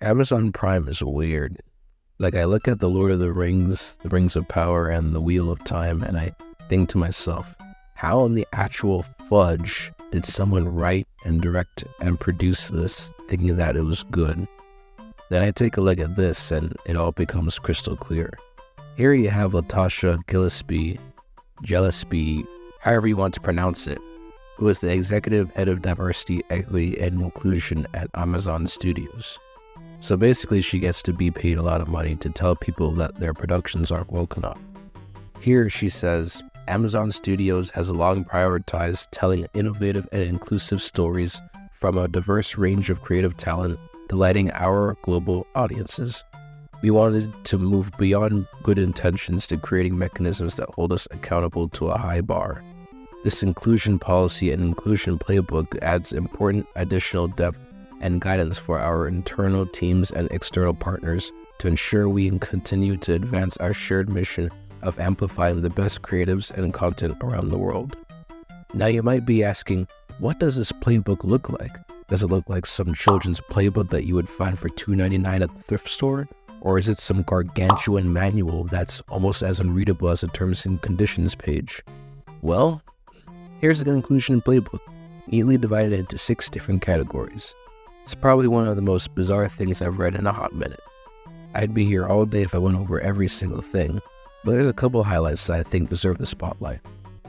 Amazon Prime is weird. Like, I look at the Lord of the Rings, the Rings of Power, and the Wheel of Time, and I think to myself, how in the actual fudge did someone write and direct and produce this thinking that it was good? Then I take a look at this, and it all becomes crystal clear. Here you have Latasha Gillespie, however you want to pronounce it, who is the executive head of diversity, equity, and inclusion at Amazon Studios. So basically, she gets to be paid a lot of money to tell people that their productions aren't woke enough. Here she says, Amazon Studios has long prioritized telling innovative and inclusive stories from a diverse range of creative talent, delighting our global audiences. We wanted to move beyond good intentions to creating mechanisms that hold us accountable to a high bar. This inclusion policy and inclusion playbook adds important additional depth and guidance for our internal teams and external partners to ensure we can continue to advance our shared mission of amplifying the best creatives and content around the world. Now you might be asking, what does this playbook look like? Does it look like some children's playbook that you would find for $2.99 at the thrift store? Or is it some gargantuan manual that's almost as unreadable as a terms and conditions page? Well, here's the inclusion playbook, neatly divided into 6 different categories. It's probably one of the most bizarre things I've read in a hot minute. I'd be here all day if I went over every single thing, but there's a couple highlights that I think deserve the spotlight.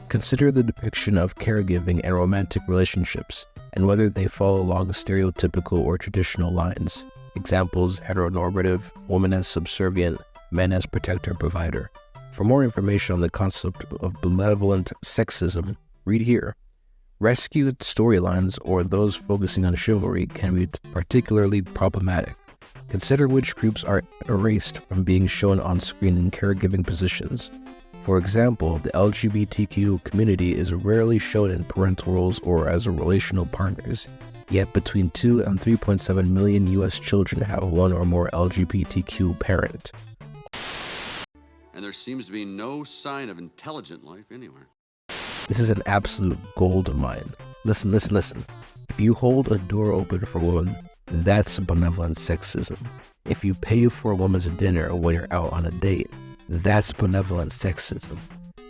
Consider the depiction of caregiving and romantic relationships, and whether they follow along stereotypical or traditional lines. Examples: heteronormative, woman as subservient, men as protector provider. For more information on the concept of benevolent sexism, read here. Rescued storylines or those focusing on chivalry can be particularly problematic. Consider which groups are erased from being shown on screen in caregiving positions. For example, the LGBTQ community is rarely shown in parental roles or as relational partners, yet between 2 and 3.7 million US children have one or more LGBTQ parent. And there seems to be no sign of intelligent life anywhere. This is an absolute gold mine. Listen. If you hold a door open for a woman, that's benevolent sexism. If you pay for a woman's dinner when you're out on a date, that's benevolent sexism.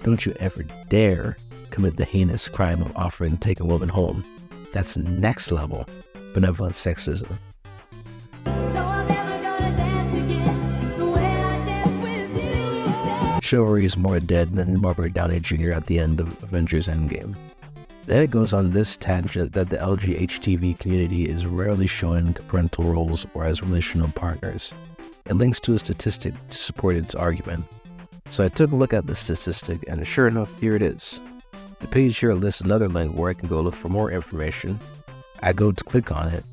Don't you ever dare commit the heinous crime of offering to take a woman home. That's next level benevolent sexism. Chivalry is more dead than Robert Downey Jr. at the end of Avengers Endgame. Then it goes on this tangent that the LGHTV community is rarely shown in parental roles or as relational partners. It links to a statistic to support its argument. So I took a look at the statistic, and sure enough, here it is. The page here lists another link where I can go look for more information. I go to click on it,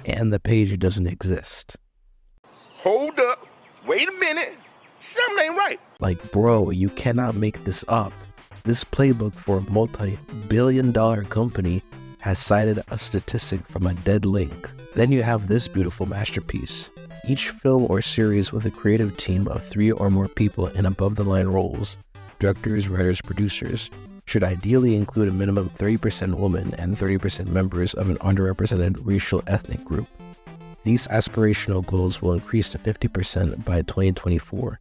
and the page doesn't exist. Hold up. Wait a minute. Something ain't right. Like, bro, you cannot make this up. This playbook for a multi-billion-dollar company has cited a statistic from a dead link. Then you have this beautiful masterpiece. Each film or series with a creative team of 3 or more people in above-the-line roles, directors, writers, producers, should ideally include a minimum of 30% women and 30% members of an underrepresented racial ethnic group. These aspirational goals will increase to 50% by 2024.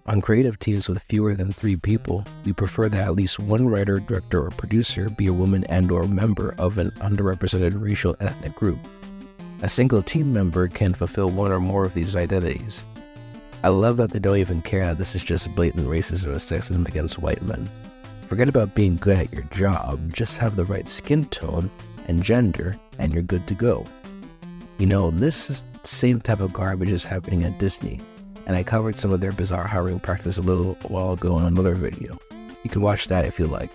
On creative teams with fewer than 3 people, we prefer that at least one writer, director, or producer be a woman and/or member of an underrepresented racial ethnic group. A single team member can fulfill one or more of these identities. I love that they don't even care that this is just blatant racism and sexism against white men. Forget about being good at your job, just have the right skin tone and gender, and you're good to go. You know, this is the same type of garbage is happening at Disney, and I covered some of their bizarre hiring practice a little while ago in another video. You can watch that if you like.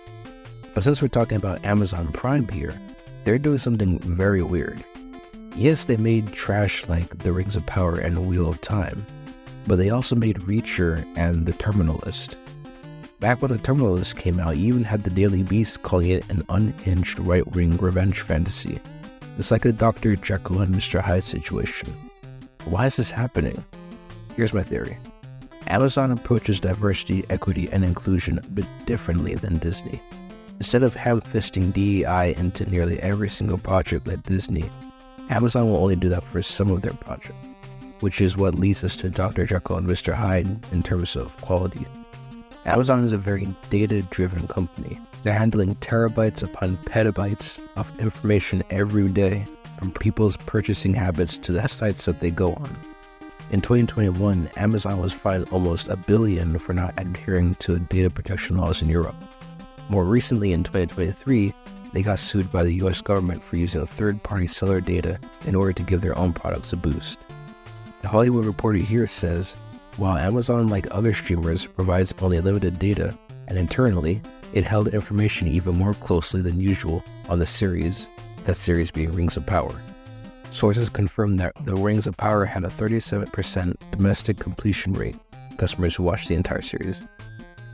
But since we're talking about Amazon Prime here, they're doing something very weird. Yes, they made trash like The Rings of Power and Wheel of Time, but they also made Reacher and The Terminalist. Back when The Terminalist came out, you even had the Daily Beast calling it an unhinged right-wing revenge fantasy. It's like a Dr. Jekyll and Mr. Hyde situation. Why is this happening? Here's my theory. Amazon approaches diversity, equity, and inclusion a bit differently than Disney. Instead of ham-fisting DEI into nearly every single project like Disney, Amazon will only do that for some of their projects, which is what leads us to Dr. Jekyll and Mr. Hyde in terms of quality. Amazon is a very data-driven company. They're handling terabytes upon petabytes of information every day, from people's purchasing habits to the sites that they go on. In 2021, Amazon was fined almost $1 billion for not adhering to data protection laws in Europe. More recently, in 2023, they got sued by the US government for using third-party seller data in order to give their own products a boost. The Hollywood Reporter here says, while Amazon, like other streamers, provides only limited data, and internally, it held information even more closely than usual on the series, that series being Rings of Power. Sources confirm that the Rings of Power had a 37% domestic completion rate, customers who watched the entire series.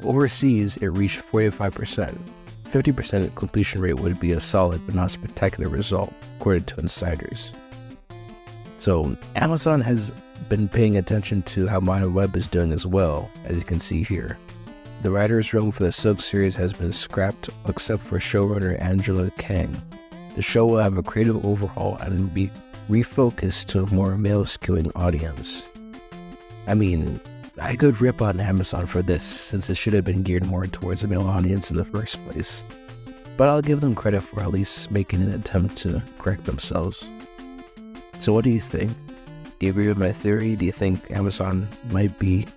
Overseas, it reached 45%. 50% completion rate would be a solid but not spectacular result, according to insiders. So, Amazon has been paying attention to how Modern Web is doing as well, as you can see here. The writer's room for the Silk series has been scrapped except for showrunner Angela Kang. The show will have a creative overhaul and be refocused to a more male-skewing audience. I mean, I could rip on Amazon for this, since it should have been geared more towards a male audience in the first place. But I'll give them credit for at least making an attempt to correct themselves. So what do you think? Do you agree with my theory? Do you think Amazon might be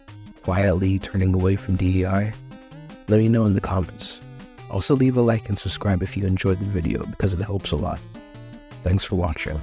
quietly turning away from DEI? Let me know in the comments. Also leave a like and subscribe if you enjoyed the video, because it helps a lot. Thanks for watching.